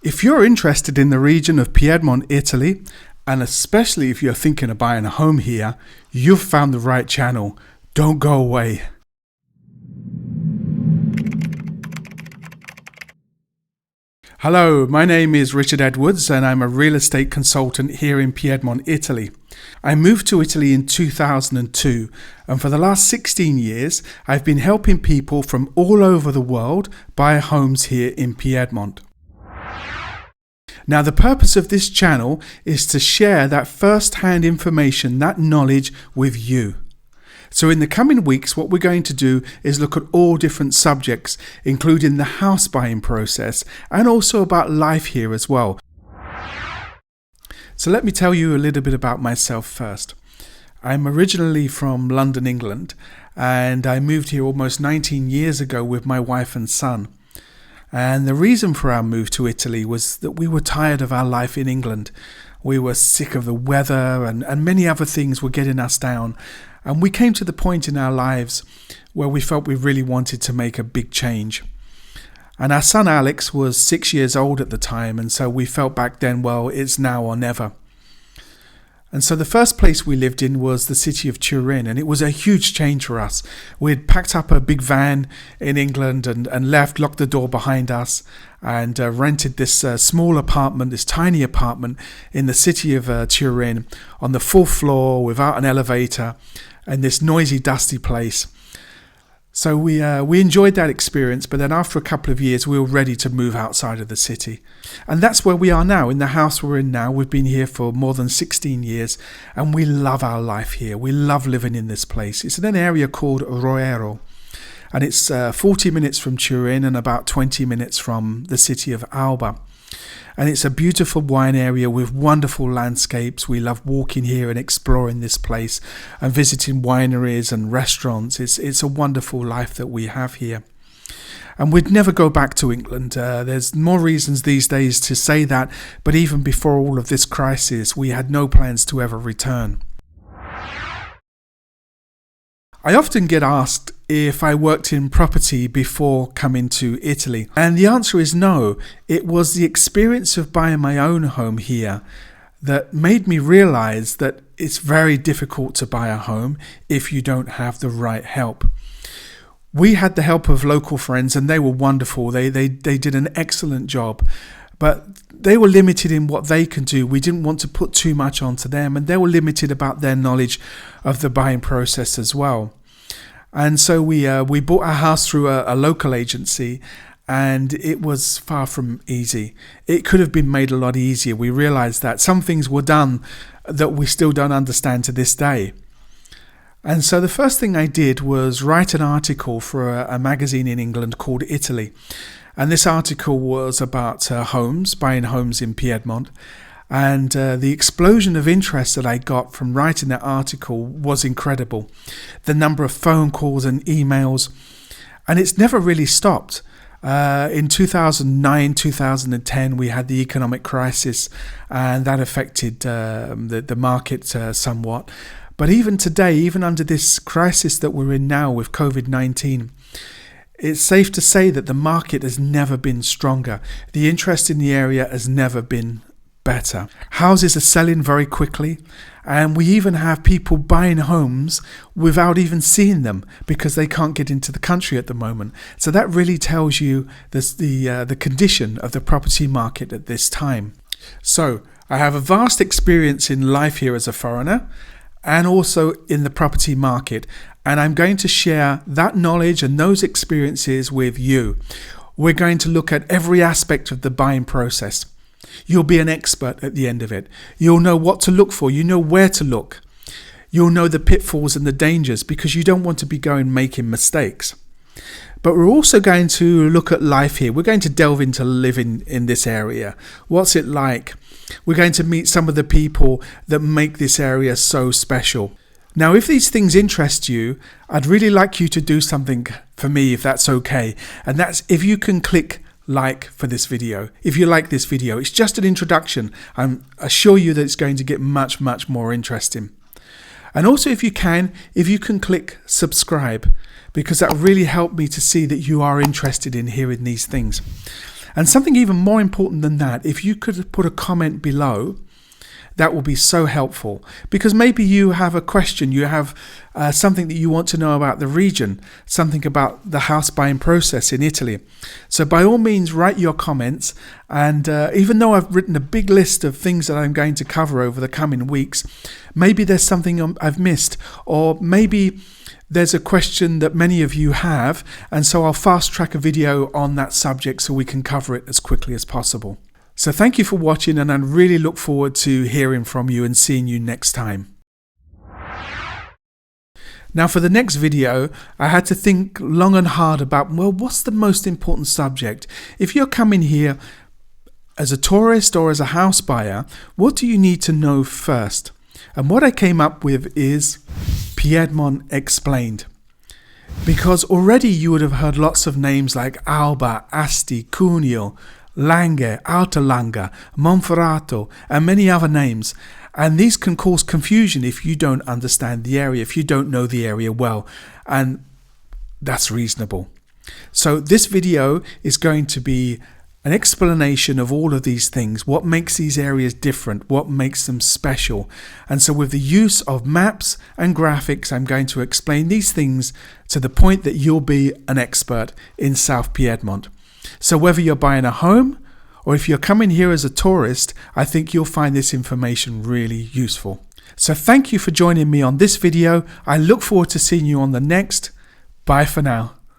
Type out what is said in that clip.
If you're interested in the region of Piedmont, Italy, and especially if you're thinking of buying a home here, you've found the right channel. Don't go away. Hello, my name is Richard Edwards and I'm a real estate consultant here in Piedmont, Italy. I moved to Italy in 2002 and for the last 16 years I've been helping people from all over the world buy homes here in Piedmont. Now the purpose of this channel is to share that first-hand information, that knowledge with you. So in the coming weeks, what we're going to do is look at all different subjects, including the house buying process and also about life here as well. So let me tell you a little bit about myself first. I'm originally from London, England, and I moved here almost 19 years ago with my wife and son. And the reason for our move to Italy was that we were tired of our life in England. We were sick of the weather and many other things were getting us down. And we came to the point in our lives where we felt we really wanted to make a big change. And our son Alex was 6 years old at the time, and so we felt back then, well, it's now or never. And so the first place we lived in was the city of Turin, and it was a huge change for us. We'd packed up a big van in England and left, locked the door behind us, and rented this small apartment, this tiny apartment in the city of Turin on the 4th floor without an elevator, and this noisy, dusty place. So we enjoyed that experience, but then after a couple of years we were ready to move outside of the city. And that's where we are now, in the house we're in now. We've been here for more than 16 years and we love our life here. We love living in this place. It's in an area called Roero and it's 40 minutes from Turin and about 20 minutes from the city of Alba. And it's a beautiful wine area with wonderful landscapes. We love walking here and exploring this place and visiting wineries and restaurants. It's a wonderful life that we have here. And we'd never go back to England. There's more reasons these days to say that, but even before all of this crisis, we had no plans to ever return. I often get asked if I worked in property before coming to Italy, and the answer is no. It was the experience of buying my own home here that made me realize that it's very difficult to buy a home if you don't have the right help. We had the help of local friends and they were wonderful. They did an excellent job, but they were limited in what they can do. We didn't want to put too much onto them, and they were limited about their knowledge of the buying process as well. And so we bought our house through a local agency, and it was far from easy. It could have been made a lot easier. We realized that some things were done that we still don't understand to this day. And so the first thing I did was write an article for a magazine in England called Italy. And this article was about homes, buying homes in Piedmont. And the explosion of interest that I got from writing that article was incredible. The number of phone calls and emails, and it's never really stopped. In 2009, 2010, we had the economic crisis, and that affected the market somewhat. But even today, even under this crisis that we're in now with COVID-19, it's safe to say that the market has never been stronger. The interest in the area has never been better. Houses are selling very quickly, and we even have people buying homes without even seeing them because they can't get into the country at the moment. So that really tells you the condition of the property market at this time. So I have a vast experience in life here as a foreigner and also in the property market, and I'm going to share that knowledge and those experiences with you. We're going to look at every aspect of the buying process. You'll be an expert at the end of it. You'll know what to look for. You know where to look. You'll know the pitfalls and the dangers because you don't want to be making mistakes. But we're also going to look at life here. We're going to delve into living in this area. What's it like? We're going to meet some of the people that make this area so special. Now, if these things interest you, I'd really like you to do something for me, if that's okay. And that's if you can click like for this video. If you like this video, it's just an introduction. I assure you that it's going to get much, much more interesting. And also if you can click subscribe, because that really helped me to see that you are interested in hearing these things. And something even more important than that, if you could put a comment below, that will be so helpful, because maybe you have a question, you have something that you want to know about the region, something about the house buying process in Italy. So by all means, write your comments. And even though I've written a big list of things that I'm going to cover over the coming weeks, maybe there's something I've missed, or maybe there's a question that many of you have, and so I'll fast track a video on that subject so we can cover it as quickly as possible. So thank you for watching, and I really look forward to hearing from you and seeing you next time. Now for the next video, I had to think long and hard about, well, what's the most important subject? If you're coming here as a tourist or as a house buyer, what do you need to know first? And what I came up with is Piedmont Explained. Because already you would have heard lots of names like Alba, Asti, Cuneo, Langhe, Langhe, Monferrato, and many other names. And these can cause confusion if you don't understand the area, if you don't know the area well. And that's reasonable. So this video is going to be an explanation of all of these things, what makes these areas different, what makes them special. And so with the use of maps and graphics, I'm going to explain these things to the point that you'll be an expert in South Piedmont. So whether you're buying a home or if you're coming here as a tourist, I think you'll find this information really useful. So thank you for joining me on this video. I look forward to seeing you on the next. Bye for now.